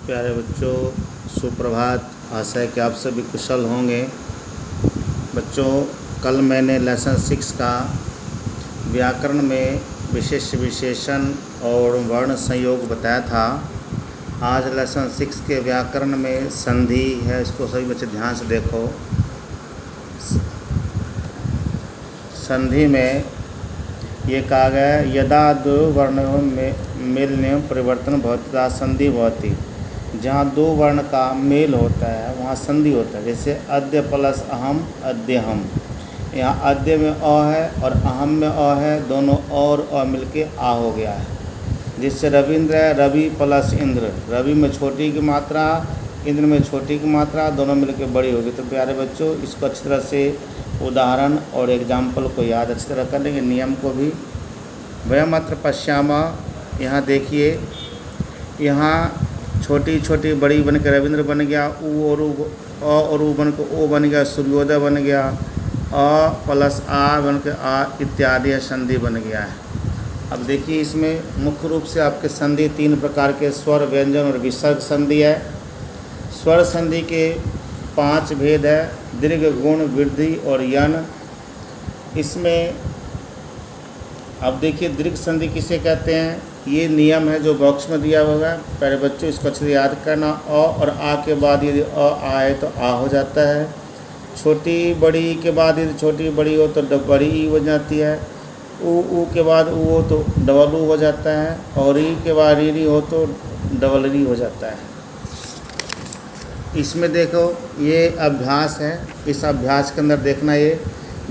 प्यारे बच्चों, सुप्रभात। आशा है कि आप सभी कुशल होंगे। बच्चों, कल मैंने लेसन 6 का व्याकरण में विशेष विशेषण और वर्ण संयोग बताया था। आज लेसन 6 के व्याकरण में संधि है, इसको सभी बच्चे ध्यान से देखो। संधि में ये कहा गया है, यदा दो वर्णों में मेलने परिवर्तन भवति संधि भवति। जहाँ दो वर्ण का मेल होता है वहाँ संधि होता है। जैसे अद्य प्लस अहम, अद्य हम। यहाँ अद्य में अ है और अहम में अ है, दोनों और अ मिलके आ हो गया है। जिससे रविंद्र है, रवि प्लस इंद्र। रवि में छोटी की मात्रा, इंद्र में छोटी की मात्रा, दोनों मिलके बड़ी होगी। तो प्यारे बच्चों, इसको अच्छी तरह से उदाहरण और एग्जाम्पल को याद अच्छी तरह कर लेंगे, नियम को भी। वयमत्र पश्यामा, यहाँ देखिए, यहाँ छोटी छोटी बड़ी बन के रविंद्र बन गया, उ और उ, अ और उ बन के ओ बन गया, सूर्योदय बन गया, अ प्लस आ बन के आ इत्यादि संधि बन गया है। अब देखिए, इसमें मुख्य रूप से आपके संधि 3 प्रकार के स्वर, व्यंजन और विसर्ग संधि है। स्वर संधि के 5 भेद है, दीर्घ, गुण, वृद्धि और यन। इसमें अब देखिए, दीर्घ संधि किसे कहते हैं, ये नियम है जो बॉक्स में दिया हुआ है। प्यारे बच्चों, इसको अच्छे से याद करना। अ और आ के बाद यदि अ आए तो आ हो जाता है। छोटी बड़ी के बाद यदि छोटी बड़ी हो तो बड़ी ई हो जाती है। ऊ के बाद ऊ हो तो डबल ऊ हो जाता है। और ई के बाद री हो तो डबल री हो जाता है। इसमें देखो, ये अभ्यास है। इस अभ्यास के अंदर देखना, ये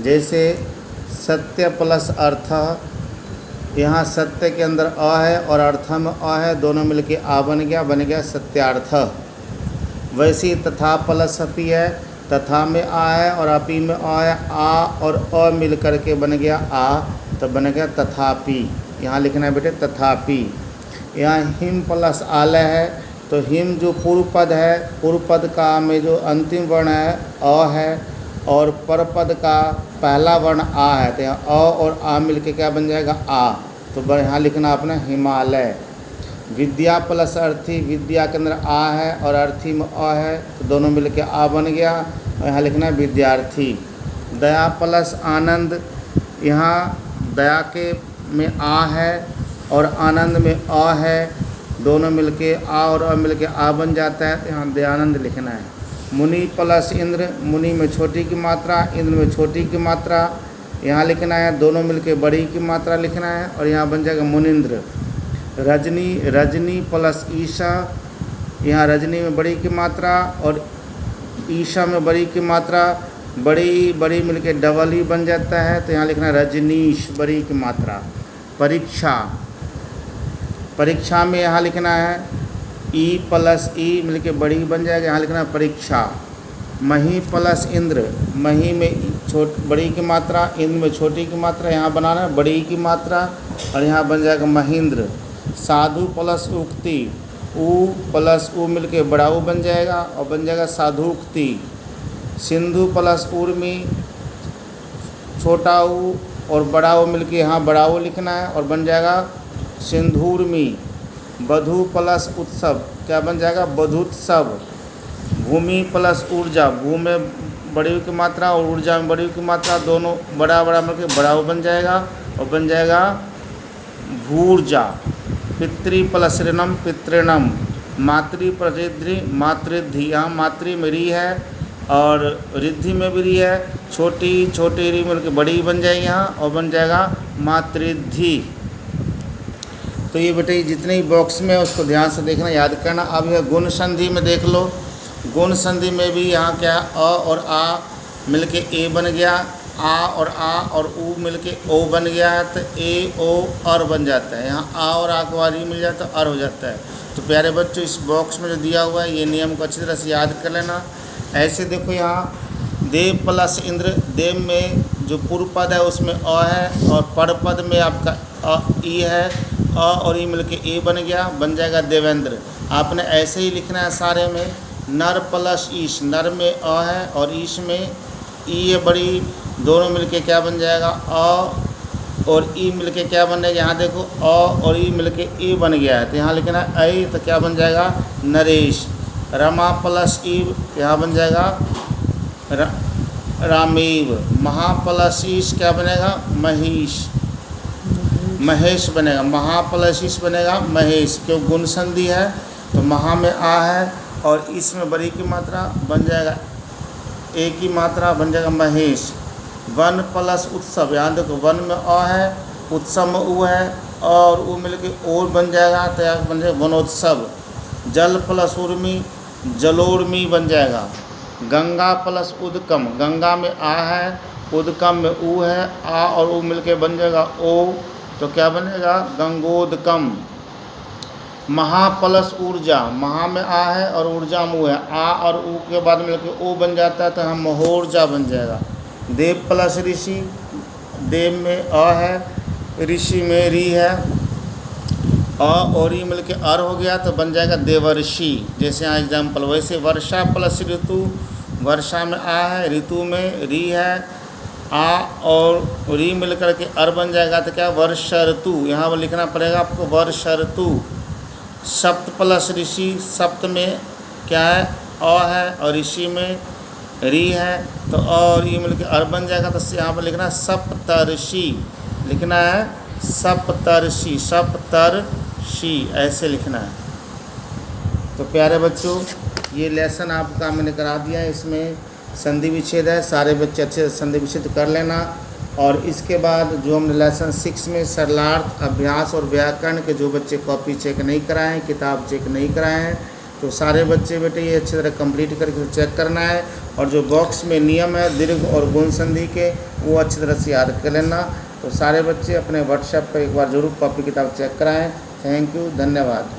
जैसे सत्य प्लस अर्थ, यहाँ सत्य के अंदर अ है और अर्थ में अ है, दोनों मिलके आ बन गया सत्यार्थ। वैसे तथा प्लस अपी है, तथा में आ है और अपी में अ है, आ और अ मिल करके बन गया आ, तो बन गया तथापि। यहाँ लिखना है बेटे तथापि। यहाँ हिम प्लस आलय है, तो हिम जो पूर्व पद है, पूर्व पद का में जो अंतिम वर्ण है अ है और पर पद का पहला वर्ण आ है, तो यहाँ अ और आ मिलके क्या बन जाएगा आ। तो यहाँ लिखना अपने हिमालय। विद्या प्लस अर्थी, विद्या के अंदर आ है और अर्थी में अ है, तो दोनों मिलके आ बन गया और यहाँ लिखना है विद्यार्थी। दया प्लस आनंद, यहाँ दया के में आ है और आनंद में अ है, दोनों मिलके आ और अ मिलके आ बन जाता है, तो यहाँ दयानंद लिखना है। मुनि प्लस इंद्र, मुनि में छोटी की मात्रा, इंद्र में छोटी की मात्रा, यहाँ लिखना है, दोनों मिलके बड़ी की मात्रा लिखना है और यहाँ बन जाएगा मुनिंद्र। रजनी, रजनी प्लस ईशा, यहाँ रजनी में बड़ी की मात्रा और ईशा में बड़ी की मात्रा, बड़ी बड़ी मिलके डबल ही बन जाता है, तो यहाँ लिखना है रजनीश, बड़ी की मात्रा। परीक्षा, परीक्षा में यहाँ लिखना है ई प्लस ई मिलके बड़ी बन जाएगा, यहाँ लिखना है परीक्षा। मही प्लस इंद्र, मही में बड़ी की मात्रा, इंद्र में छोटी की मात्रा, यहाँ बनाना है बड़ी की मात्रा और यहाँ बन जाएगा महेंद्र। साधु प्लस उक्ति, ऊ प्लस ऊ मिलके बड़ा ऊ बन जाएगा और बन जाएगा साधुक्ति। सिंधु प्लस उर्मी, छोटा ऊ और बड़ा ऊ मिलके यहाँ बड़ा ऊ लिखना है और बन जाएगा सिंधुर्मी। बधु प्लस उत्सव, क्या बन जाएगा बधुत्सव। भूमि प्लस ऊर्जा, भू में बड़ी की मात्रा और ऊर्जा में बड़ी की मात्रा, दोनों बड़ा बड़ा मिलकर बड़ा बन जाएगा और बन जाएगा भूर्जा। पितृ प्लस ऋणम, पितृणम। मातृ प्लस रिद्धि, मातृद्धि, यहाँ मातृ में री है और रिद्धि में भी री है, छोटी छोटी री मिलकर बड़ी बन जाएगी यहाँ और बन जाएगा मातृद्धि। तो ये बेटे जितने ही बॉक्स में है उसको ध्यान से देखना, याद करना। अब यह गुण संधि में देख लो। गुण संधि में भी यहाँ क्या है, अ और आ मिलके ए बन गया, आ और ऊ मिलके ओ बन गया है, तो ए ओ और बन जाता है। यहाँ आ और आ के बाद ई मिल जाता है, अर हो जाता है। तो प्यारे बच्चों, इस बॉक्स में जो दिया हुआ है ये नियम को अच्छी तरह से याद कर लेना। ऐसे देखो, यहाँ देव प्लस इंद्र, देव में जो पूर्व पद है उसमें अ है और पर पद में आपका अ ई है, अ और ई मिलके ए बन गया, बन जाएगा देवेंद्र। आपने ऐसे ही लिखना है सारे में। नर प्लस ईश, नर में अ है और ईश में ई है बड़ी, दोनों मिलके क्या बन जाएगा अ और ई मिलके क्या बनेगा, यहाँ देखो अ और ई मिलके ई बन गया है, तो यहाँ लिखना है ऐ, तो क्या बन जाएगा नरेश। रमा प्लस ई यहाँ बन जाएगा रामीव। महा प्लस ईश क्या बनेगा महेश, महेश बनेगा। महा प्लस ईश बनेगा महेश, क्यों गुण संधि है तो महा में आ है और इसमें बड़ी की मात्रा बन जाएगा ए की मात्रा बन जाएगा महेश। वन प्लस उत्सव, यहाँ देखो वन में अ है, उत्सव में उ है, और उ मिलके और बन जाएगा तो यहाँ बन जाएगा वनोत्सव। जल प्लस उर्मी जलोर्मी बन जाएगा। गंगा प्लस उदकम, गंगा में आ है, उदकम में उ है, आ और उ मिलके बन जाएगा ओ, तो क्या बनेगा गंगोदकम। महा प्लस ऊर्जा, महा में आ है और ऊर्जा में उ है, आ और उ के बाद मिलके ओ बन जाता है तो हम महोर्जा बन जाएगा। देव प्लस ऋषि, देव में अ है, ऋषि में री है, अ और ई मिलके अर हो गया तो बन जाएगा देवर्षि। जैसे यहाँ एग्जाम्पल, वैसे वर्षा प्लस ऋतु, वर्षा में आ है, ऋतु में री है, आ और री मिल करके अर बन जाएगा तो क्या वर्ष ऋतु, यहाँ पर लिखना पड़ेगा आपको वर्ष ऋतु। सप्त प्लस ऋषि, सप्त में क्या है अ है और ऋषि में री है, तो अ और ई मिल के अर बन जाएगा, तो यहाँ पर लिखना सप्तर्षि, लिखना है सप्तर्षि, सप्तर्षि ऐसे लिखना है। तो प्यारे बच्चों ये लेसन आपका मैंने करा दिया है, इसमें संधि विच्छेद है, सारे बच्चे अच्छे से संधि विच्छेद कर लेना। और इसके बाद जो हमने लेसन 6 में सरलार्थ, अभ्यास और व्याकरण के जो बच्चे कॉपी चेक नहीं कराए हैं, किताब चेक नहीं कराए हैं, तो सारे बच्चे बेटे ये अच्छी तरह कंप्लीट करके चेक करना है। और जो बॉक्स में नियम है दीर्घ और गुण संधि के, वो अच्छी तरह से याद कर लेना। तो सारे बच्चे अपने व्हाट्सएप पर एक बार ज़रूर कॉपी किताब चेक कराएँ। थैंक यू, धन्यवाद।